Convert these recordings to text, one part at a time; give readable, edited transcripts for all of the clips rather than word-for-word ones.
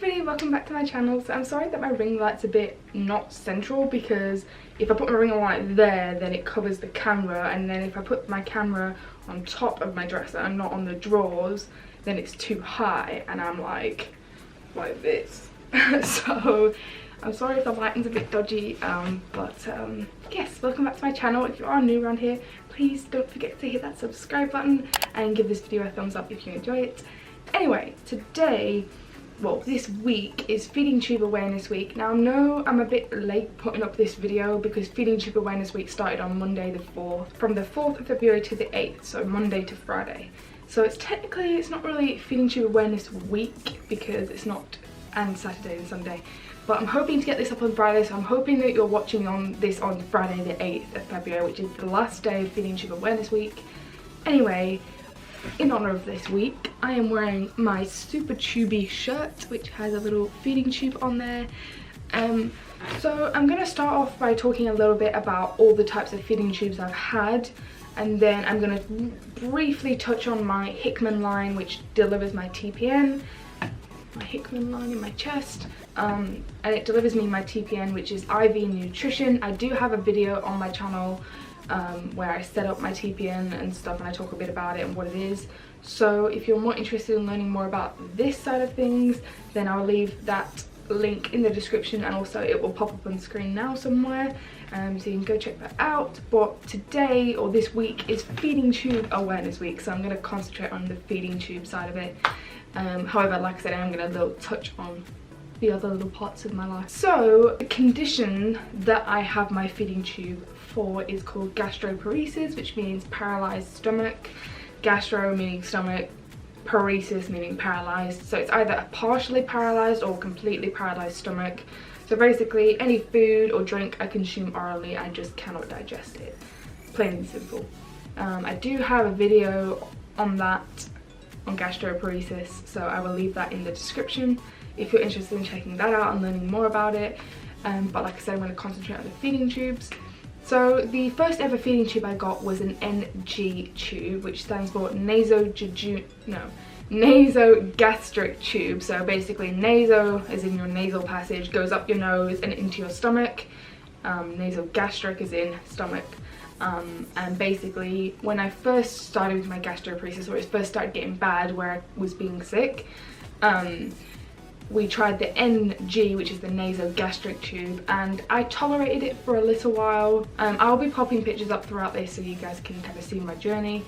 everybody, welcome back to my channel. So I'm sorry that my ring light's a bit not central, because if I put my ring light there then it covers the camera, and then if I put my camera on top of my dresser and not on the drawers then it's too high and I'm like this. So I'm sorry if the lighting's a bit dodgy, yes, welcome back to my channel. If you are new around here, please don't forget to hit that subscribe button and give this video a thumbs up if you enjoy it. Anyway, today, well, this week is Feeding Tube Awareness Week. Now I know I'm a bit late putting up this video because Feeding Tube Awareness Week started on Monday the 4th, from the 4th of February to the 8th, so Monday to Friday. So it's not really Feeding Tube Awareness Week because it's not, and Saturday and Sunday. But I'm hoping to get this up on Friday, so I'm hoping that you're watching this on Friday the 8th of February, which is the last day of Feeding Tube Awareness Week. Anyway, in honor of this week, I am wearing my super tubey shirt, which has a little feeding tube on there. So I'm going to start off by talking a little bit about all the types of feeding tubes I've had, and then I'm going to briefly touch on my Hickman line, which delivers my TPN. My Hickman line in my chest, and it delivers me my TPN, which is IV nutrition. I do have a video on my channel where I set up my TPN and stuff, and I talk a bit about it and what it is. So if you're more interested in learning more about this side of things, then I'll leave that link in the description, and also it will pop up on screen now somewhere, so you can go check that out. But today, or this week, is Feeding Tube Awareness Week, so I'm going to concentrate on the feeding tube side of it. However, like I said, I'm going to touch on the other little parts of my life. So the condition that I have my feeding tube for is called gastroparesis, which means paralyzed stomach. Gastro meaning stomach, paresis meaning paralyzed. So it's either a partially paralyzed or completely paralyzed stomach. So basically any food or drink I consume orally, I just cannot digest it. Plain and simple. I do have a video on that, on gastroparesis, so I will leave that in the description if you're interested in checking that out and learning more about it. But like I said, I'm going to concentrate on the feeding tubes. So the first ever feeding tube I got was an NG tube, which stands for nasogastric tube. So basically naso, as in your nasal passage, goes up your nose and into your stomach. Nasogastric is in stomach. And basically when I first started with my gastroparesis, or it first started getting bad where I was being sick, we tried the NG, which is the nasogastric tube, and I tolerated it for a little while. I'll be popping pictures up throughout this so you guys can kind of see my journey.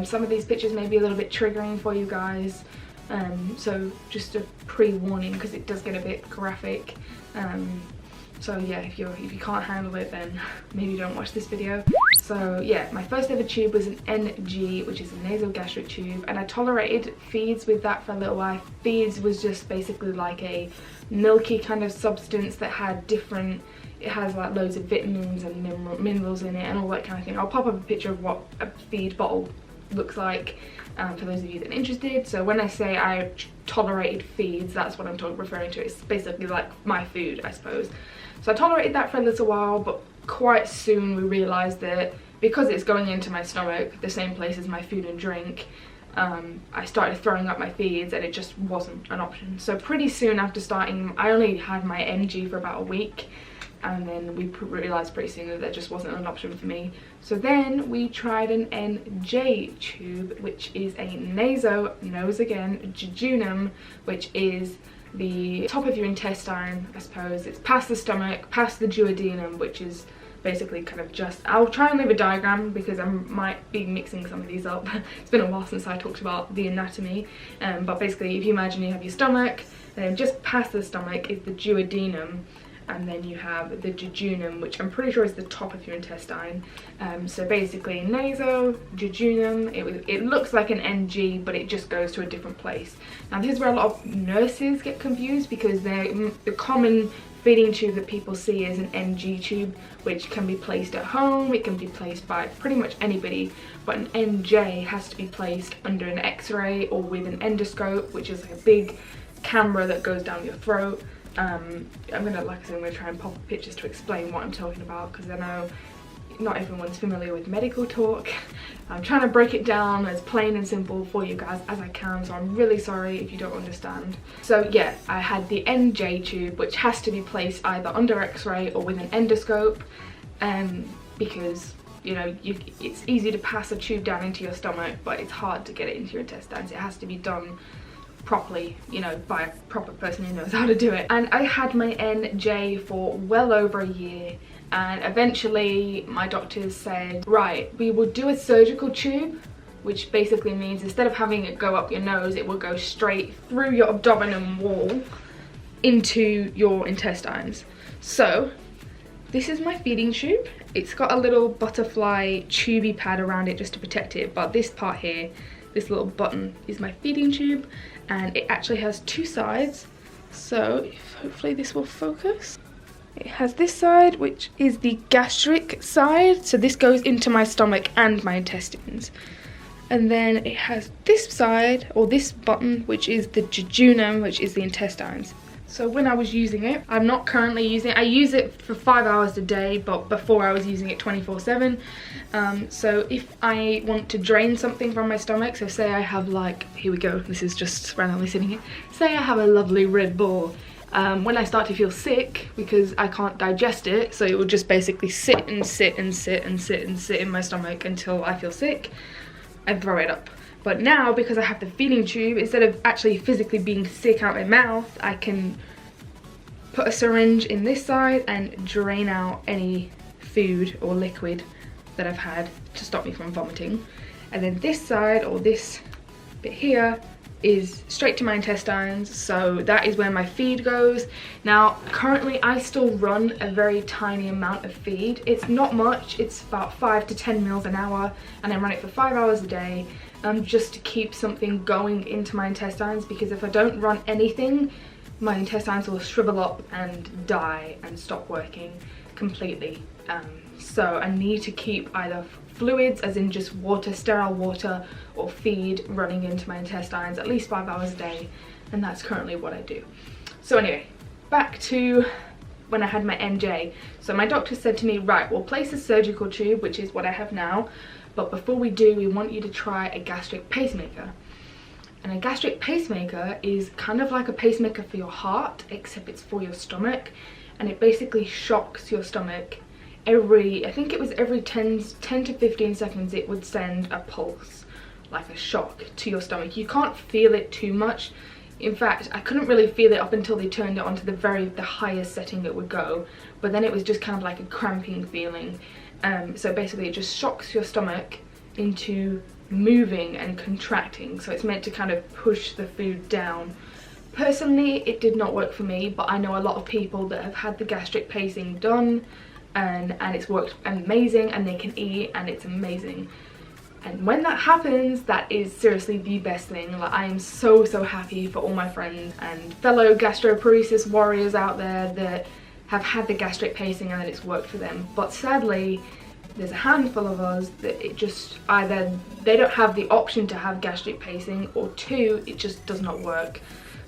Some of these pictures may be a little bit triggering for you guys, so just a pre-warning because it does get a bit graphic. So yeah, if you can't handle it, then maybe don't watch this video. So yeah, my first ever tube was an NG, which is a nasogastric tube, and I tolerated feeds with that for a little while. Feeds was just basically like a milky kind of substance that had different, it has like loads of vitamins and minerals in it and all that kind of thing. I'll pop up a picture of what a feed bottle looks like for those of you that are interested. So when I say I tolerated feeds, that's what I'm referring to. It's basically like my food, I suppose. So I tolerated that for a little while, but quite soon we realised that because it's going into my stomach, the same place as my food and drink, I started throwing up my feeds and it just wasn't an option. So pretty soon after starting, I only had my NG for about a week, and then we realised pretty soon that just wasn't an option for me. So then we tried an NJ tube, which is a nose again, jejunum, which is the top of your intestine, I suppose. It's past the stomach, past the duodenum, which is basically kind of just, I'll try and leave a diagram because I might be mixing some of these up. It's been a while since I talked about the anatomy, but basically if you imagine you have your stomach, then just past the stomach is the duodenum, and then you have the jejunum, which I'm pretty sure is the top of your intestine. So basically jejunum, it looks like an NG, but it just goes to a different place. Now this is where a lot of nurses get confused, because the common feeding tube that people see is an NG tube, which can be placed at home, it can be placed by pretty much anybody, but an NJ has to be placed under an X-ray or with an endoscope, which is like a big camera that goes down your throat. I'm gonna try and pop up pictures to explain what I'm talking about, because I know not everyone's familiar with medical talk. I'm trying to break it down as plain and simple for you guys as I can, so I'm really sorry if you don't understand. So yeah, I had the NJ tube, which has to be placed either under x-ray or with an endoscope, because you know, it's easy to pass a tube down into your stomach, but it's hard to get it into your intestines. It has to be done properly, you know, by a proper person who knows how to do it. And I had my NJ for well over a year, and eventually my doctors said, right, we will do a surgical tube, which basically means instead of having it go up your nose, it will go straight through your abdominal wall into your intestines. So this is my feeding tube. It's got a little butterfly tubey pad around it just to protect it, but this part here, this little button, is my feeding tube, and it actually has two sides. So hopefully this will focus. It has this side, which is the gastric side, so this goes into my stomach and my intestines. And then it has this side, or this button, which is the jejunum, which is the intestines. So when I was using it, I'm not currently using it. I use it for 5 hours a day, but before I was using it 24/7. So if I want to drain something from my stomach, so say I have like, here we go, this is just randomly sitting here. Say I have a lovely Red Bull. When I start to feel sick, because I can't digest it, so it will just basically sit and sit and sit and sit and sit in my stomach until I feel sick and throw it up. But now, because I have the feeding tube, instead of actually physically being sick out my mouth, I can put a syringe in this side and drain out any food or liquid that I've had to stop me from vomiting. And then this side, or this bit here, is straight to my intestines, so that is where my feed goes. Now currently I still run a very tiny amount of feed. It's not much, it's about 5 to 10 mils an hour, and I run it for 5 hours a day, just to keep something going into my intestines, because if I don't run anything, my intestines will shrivel up and die and stop working completely. So I need to keep either fluids, as in just water, sterile water, or feed running into my intestines at least 5 hours a day, and that's currently what I do. So anyway, back to when I had my NJ. So my doctor said to me, right, we'll place a surgical tube, which is what I have now, but before we do, we want you to try a gastric pacemaker. And a gastric pacemaker is kind of like a pacemaker for your heart, except it's for your stomach, and it basically shocks your stomach I think it was every 10 to 15 seconds it would send a pulse, like a shock to your stomach. You can't feel it too much. In fact, I couldn't really feel it up until they turned it onto the highest setting it would go, but then it was just kind of like a cramping feeling. So basically it just shocks your stomach into moving and contracting, so it's meant to kind of push the food down. Personally, it did not work for me, but I know a lot of people that have had the gastric pacing done, and it's worked amazing, and they can eat, and it's amazing. And when that happens, that is seriously the best thing. Like, I am so happy for all my friends and fellow gastroparesis warriors out there that have had the gastric pacing and that it's worked for them. But sadly, there's a handful of us that it just, either they don't have the option to have gastric pacing, or two, it just does not work.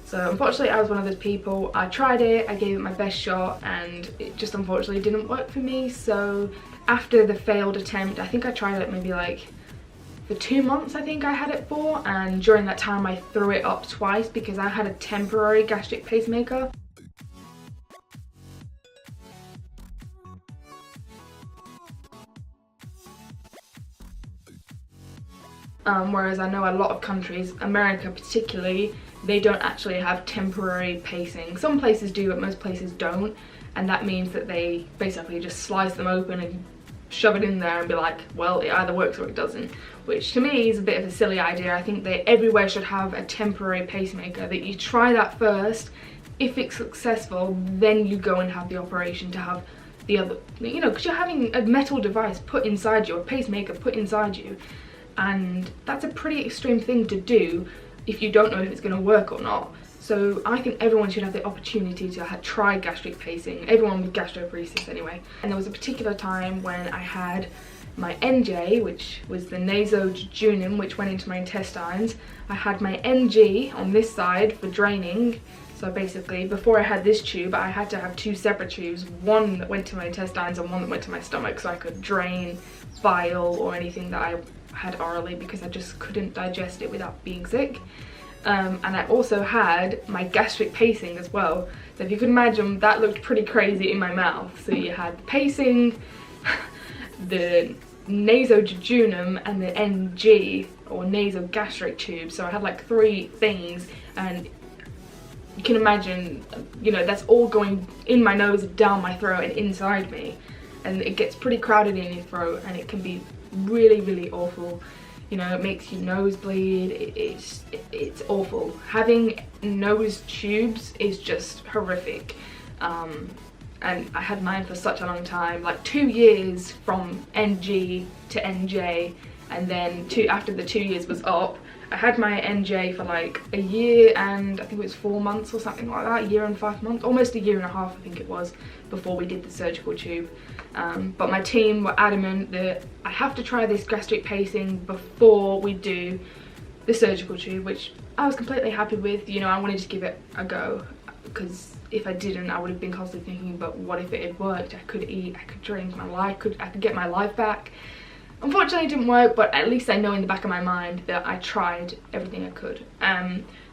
So unfortunately I was one of those people. I tried it, I gave it my best shot, and it just unfortunately didn't work for me. So after the failed attempt, I think I tried it maybe like for 2 months, I think I had it for, and during that time I threw it up twice because I had a temporary gastric pacemaker. Whereas I know a lot of countries, America particularly, they don't actually have temporary pacing. Some places do, but most places don't, and that means that they basically just slice them open and shove it in there and be like, well, it either works or it doesn't, which to me is a bit of a silly idea. I think that everywhere should have a temporary pacemaker, that you try that first. If it's successful, then you go and have the operation to have the other, you know, because you're having a metal device put inside you, a pacemaker put inside you, and that's a pretty extreme thing to do if you don't know if it's going to work or not. So I think everyone should have the opportunity to try gastric pacing, everyone with gastroparesis anyway. And there was a particular time when I had my NJ, which was the nasojejunum, which went into my intestines. I had my NG on this side for draining, So basically, before I had this tube, I had to have 2 separate tubes, one that went to my intestines and one that went to my stomach, so I could drain bile or anything that I had orally, because I just couldn't digest it without being sick. And I also had my gastric pacing as well. So if you could imagine, that looked pretty crazy in my mouth. So you had the pacing, the nasojejunum, and the NG, or nasogastric tube. So I had like 3 things, and you can imagine, you know, that's all going in my nose, down my throat and inside me, and it gets pretty crowded in your throat, and it can be really, really awful. You know, it makes your nose bleed. It's awful. Having nose tubes is just horrific. And I had mine for such a long time, like 2 years from NG to NJ, and then after the 2 years was up, I had my NJ for like a year and I think it was 4 months or something like that, a year and 5 months, almost a year and a half I think it was, before we did the surgical tube. But my team were adamant that I have to try this gastric pacing before we do the surgical tube, which I was completely happy with. You know, I wanted to give it a go, because if I didn't, I would have been constantly thinking, but what if it had worked? I could eat, I could drink, I could get my life back. Unfortunately it didn't work, but at least I know in the back of my mind that I tried everything I could.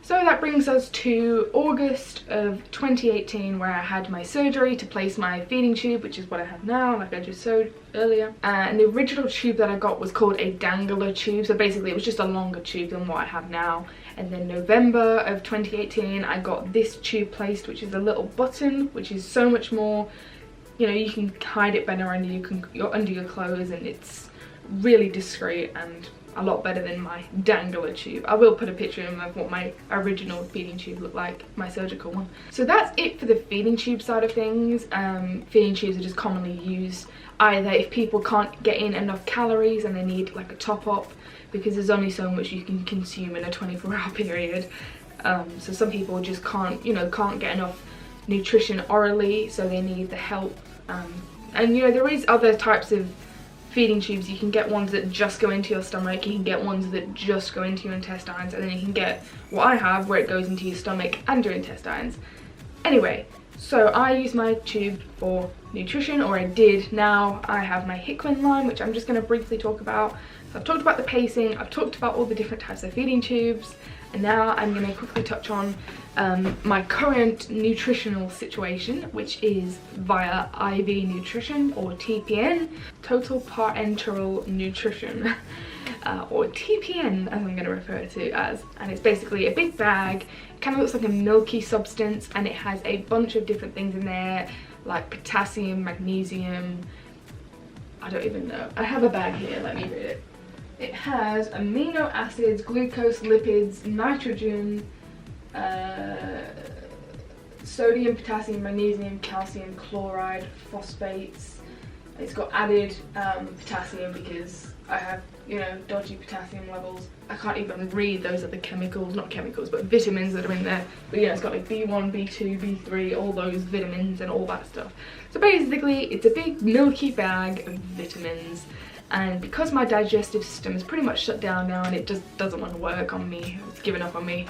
So that brings us to August of 2018, where I had my surgery to place my feeding tube, which is what I have now, like I just showed earlier. And the original tube that I got was called a dangler tube, so basically it was just a longer tube than what I have now. And then November of 2018 I got this tube placed, which is a little button, which is so much more, you know, you can hide it better under your clothes, and it's really discreet and a lot better than my dangler tube. I will put a picture in of what my original feeding tube looked like, my surgical one. So that's it for the feeding tube side of things. Feeding tubes are just commonly used either if people can't get in enough calories and they need like a top up, because there's only so much you can consume in a 24-hour period. So some people just can't get enough nutrition orally, so they need the help. And you know, there is other types of feeding tubes. You can get ones that just go into your stomach, you can get ones that just go into your intestines, and then you can get what I have, where it goes into your stomach and your intestines. Anyway, so I use my tube for nutrition, or I did. Now I have my Hickman line, which I'm just going to briefly talk about. So I've talked about the pacing, I've talked about all the different types of feeding tubes, and now I'm going to quickly touch on my current nutritional situation, which is via IV nutrition, or TPN, total parenteral nutrition, or TPN as I'm going to refer to it as. And it's basically a big bag. It kind of looks like a milky substance, and it has a bunch of different things in there, like potassium, magnesium, I don't even know. I have a bag here, let me read it. It has amino acids, glucose, lipids, nitrogen, sodium, potassium, magnesium, calcium, chloride, phosphates. It's got added potassium because I have, you know, dodgy potassium levels. I can't even read those other chemicals, not chemicals, but vitamins that are in there. But yeah, it's got like B1, B2, B3, all those vitamins and all that stuff. So basically, it's a big milky bag of vitamins. And because my digestive system is pretty much shut down now and it just doesn't want to work on me, it's given up on me,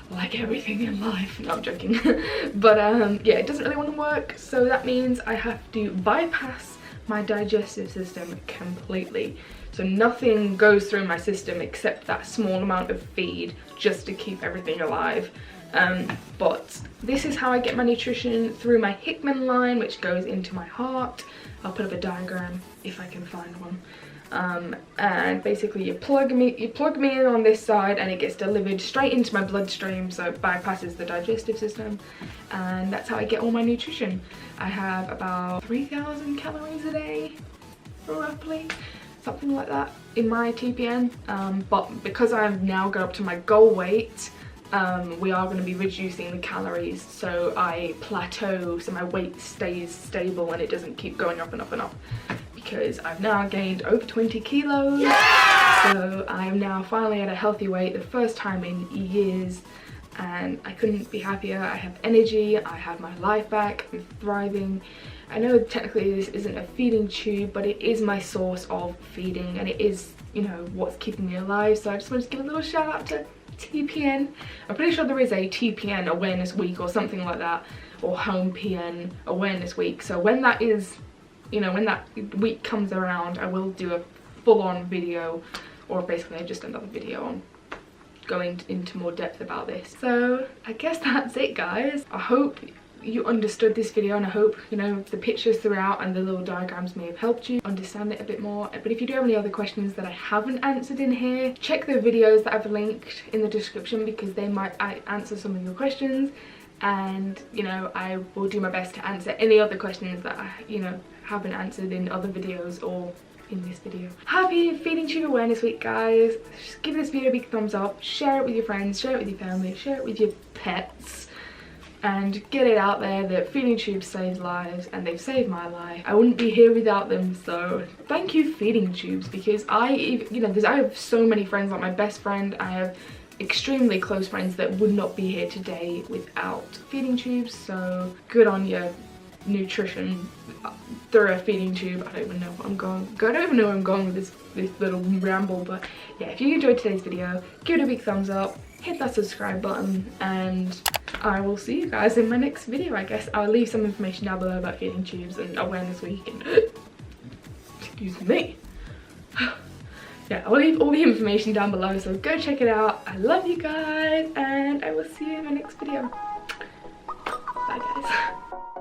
like everything in life. No, I'm joking. But yeah, it doesn't really want to work, so that means I have to bypass my digestive system completely. So nothing goes through my system except that small amount of feed, just to keep everything alive. But this is how I get my nutrition, through my Hickman line, which goes into my heart. I'll put up a diagram if I can find one. And basically you plug me in on this side, and it gets delivered straight into my bloodstream, so it bypasses the digestive system, and that's how I get all my nutrition. I have about 3,000 calories a day, roughly, something like that, in my TPN. But because I've now got up to my goal weight, we are going to be reducing the calories, so I plateau, so my weight stays stable and it doesn't keep going up and up and up, because I've now gained over 20 kilos. Yeah! So I'm now finally at a healthy weight, the first time in years, and I couldn't be happier. I have energy, I have my life back, I'm thriving. I know technically this isn't a feeding tube, but it is my source of feeding, and it is, you know, what's keeping me alive. So I just wanted to give a little shout out to TPN. I'm pretty sure there is a TPN awareness week or something like that, or home PN awareness week. So when that is, you know, when that week comes around, I will do a full-on video, or basically just another video on going into more depth about this. So I guess that's it, guys. I hope you understood this video, and I hope, you know, the pictures throughout and the little diagrams may have helped you understand it a bit more. But if you do have any other questions that I haven't answered in here, check the videos that I've linked in the description, because they might answer some of your questions, and you know, I will do my best to answer any other questions that I, you know, haven't answered in other videos or in this video. Happy Feeding Tube Awareness Week, guys. Just give this video a big thumbs up, share it with your friends, share it with your family, share it with your pets, and get it out there that feeding tubes save lives, and they've saved my life. I wouldn't be here without them, so thank you, feeding tubes, because I have so many friends, like my best friend, I have extremely close friends that would not be here today without feeding tubes. So good on you, nutrition through a feeding tube. I don't even know where I'm going with this little ramble, but yeah, if you enjoyed today's video, give it a big thumbs up, hit that subscribe button, and I will see you guys in my next video. I guess I'll leave some information down below about feeding tubes and awareness week and excuse me. Yeah, I'll leave all the information down below, so go check it out. I love you guys, and I will see you in my next video. Bye, guys.